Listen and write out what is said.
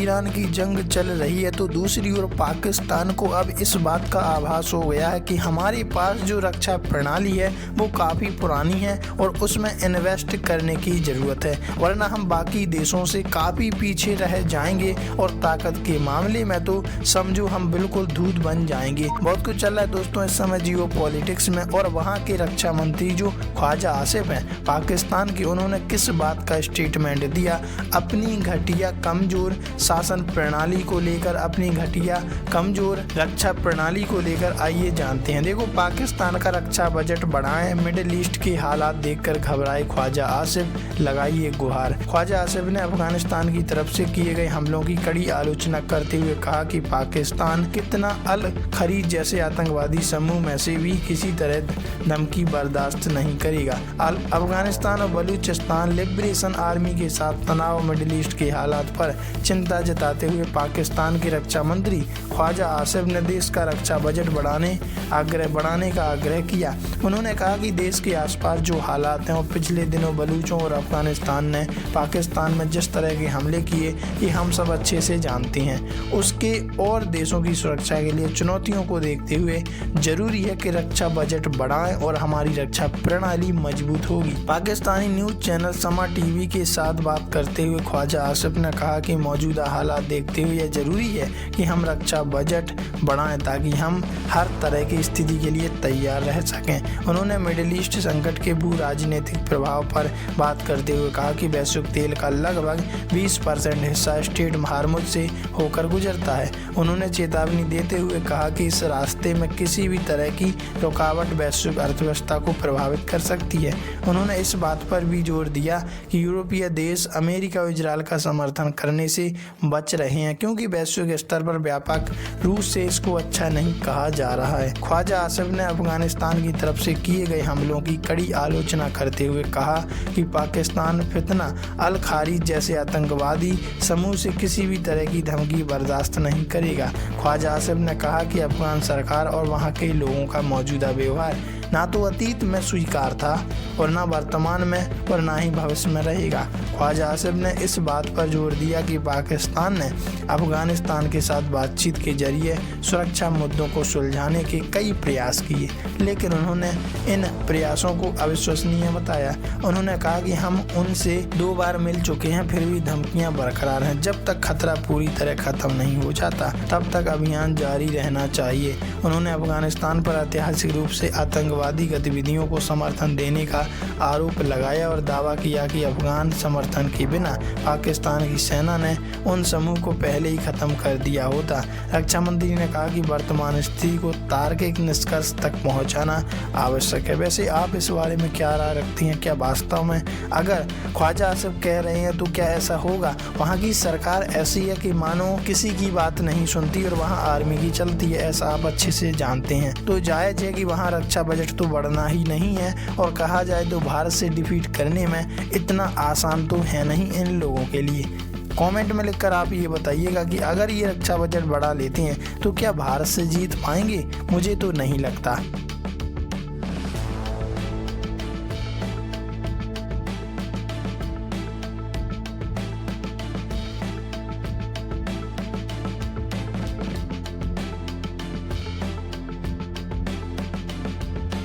Iran की जंग चल रही है तो दूसरी ओर पाकिस्तान को अब इस बात का आभास हो गया है कि हमारे पास जो रक्षा प्रणाली है वो काफ़ी पुरानी है और उसमें इन्वेस्ट करने की ज़रूरत है, वरना हम बाकी देशों से काफ़ी पीछे रह जाएंगे और ताकत के मामले में तो समझो हम बिल्कुल दूध बन जाएंगे। बहुत कुछ चल रहा है दोस्तों इस समय जियो पॉलिटिक्स में, और वहाँ के रक्षा मंत्री जो ख्वाजा आसिफ हैं पाकिस्तान के, उन्होंने किस बात का स्टेटमेंट दिया अपनी घटिया कमजोर शासन प्रणाली को लेकर, अपनी घटिया कमजोर रक्षा प्रणाली को लेकर, आइए जानते हैं। देखो, पाकिस्तान का रक्षा बजट बढ़ाएं, मिडिल ईस्ट के हालात देखकर घबराए ख्वाजा आसिफ, लगाइए गुहार। ख्वाजा आसिफ ने अफगानिस्तान की तरफ से किए गए हमलों की कड़ी आलोचना करते हुए कहा कि पाकिस्तान कितना अल खरीज जैसे आतंकवादी समूह में से भी किसी तरह धमकी बर्दाश्त नहीं करेगा। अफगानिस्तान और बलूचिस्तान लिबरेशन आर्मी के साथ तनाव, मिडिल ईस्ट के हालात पर चिंता जताते हुए पाकिस्तान के रक्षा मंत्री ख्वाजा आसिफ ने देश का रक्षा बजट बढ़ाने का आग्रह किया। उन्होंने कहा कि देश के आसपास जो हालात हैं और पिछले दिनों बलूचों और अफगानिस्तान ने पाकिस्तान में जिस तरह के हमले किए ये हम सब अच्छे से जानते हैं। उसके और देशों की सुरक्षा के लिए चुनौतियों को देखते हुए जरूरी है कि रक्षा बजट बढ़ाएं और हमारी रक्षा प्रणाली मजबूत होगी। पाकिस्तानी न्यूज चैनल समा टीवी के साथ बात करते हुए ख्वाजा आसिफ ने कहा कि मौजूदा हालात देखते हुए यह जरूरी है कि हम रक्षा बजट बढ़ाएं ताकि हम हर तरह की स्थिति के लिए तैयार रह सकें। उन्होंने मिडिल ईस्ट संकट के भू राजनीतिक प्रभाव पर बात करते हुए कहा कि वैश्विक तेल का लगभग 20% हिस्सा स्ट्रेट हार्मुज से होकर गुजरता है। उन्होंने चेतावनी देते हुए कहा कि इस रास्ते में किसी भी तरह की रुकावट वैश्विक अर्थव्यवस्था को प्रभावित कर सकती है। उन्होंने इस बात पर भी जोर दिया कि यूरोपीय देश अमेरिका और इजरायल का समर्थन करने से बच रहे हैं क्योंकि वैश्विक स्तर पर व्यापक रूप से इसको अच्छा नहीं कहा जा रहा है। ख्वाजा आसिफ ने अफगानिस्तान की तरफ से किए गए हमलों की कड़ी आलोचना करते हुए कहा कि पाकिस्तान फितना अल खारिज जैसे आतंकवादी समूह से किसी भी तरह की धमकी बर्दाश्त नहीं करेगा। ख्वाजा आसिफ ने कहा कि अफगान सरकार और वहां के लोगों का मौजूदा व्यवहार ना तो अतीत में स्वीकार था और ना वर्तमान में और ना ही भविष्य में रहेगा। ख्वाजा आसिफ ने इस बात पर जोर दिया कि पाकिस्तान ने अफगानिस्तान के साथ बातचीत के जरिए सुरक्षा मुद्दों को सुलझाने के कई प्रयास किए, लेकिन उन्होंने इन प्रयासों को अविश्वसनीय बताया। उन्होंने कहा कि हम उनसे 2 बार मिल चुके हैं, फिर भी धमकियां बरकरार हैं। जब तक खतरा पूरी तरह खत्म नहीं हो जाता तब तक अभियान जारी रहना चाहिए। उन्होंने अफगानिस्तान पर ऐतिहासिक रूप से आतंकवादी गतिविधियों को समर्थन देने का आरोप लगाया और दावा किया कि अफगान समर्थन के बिना पाकिस्तान की सेना ने उन समूह को पहले ही खत्म कर दिया होता। रक्षा मंत्री ने कहा कि वर्तमान स्थिति को तार्किक निष्कर्ष तक पहुंचाना आवश्यक है। वैसे आप इस बारे में क्या राय रखती हैं? क्या वास्तव में अगर ख्वाजा आसिफ कह रहे हैं तो क्या ऐसा होगा? वहाँ की सरकार ऐसी है कि मानो किसी की बात नहीं सुनती और वहाँ आर्मी की चलती है, ऐसा आप अच्छे से जानते हैं। तो जायज़ है कि वहाँ रक्षा बजट तो बढ़ना ही नहीं है, और कहा जाए तो भारत से डिफीट करने में इतना आसान तो है नहीं इन लोगों के लिए। कमेंट में लिखकर आप ये बताइएगा कि अगर ये रक्षा बजट बढ़ा लेते हैं तो क्या भारत से जीत पाएंगे? मुझे तो नहीं लगता।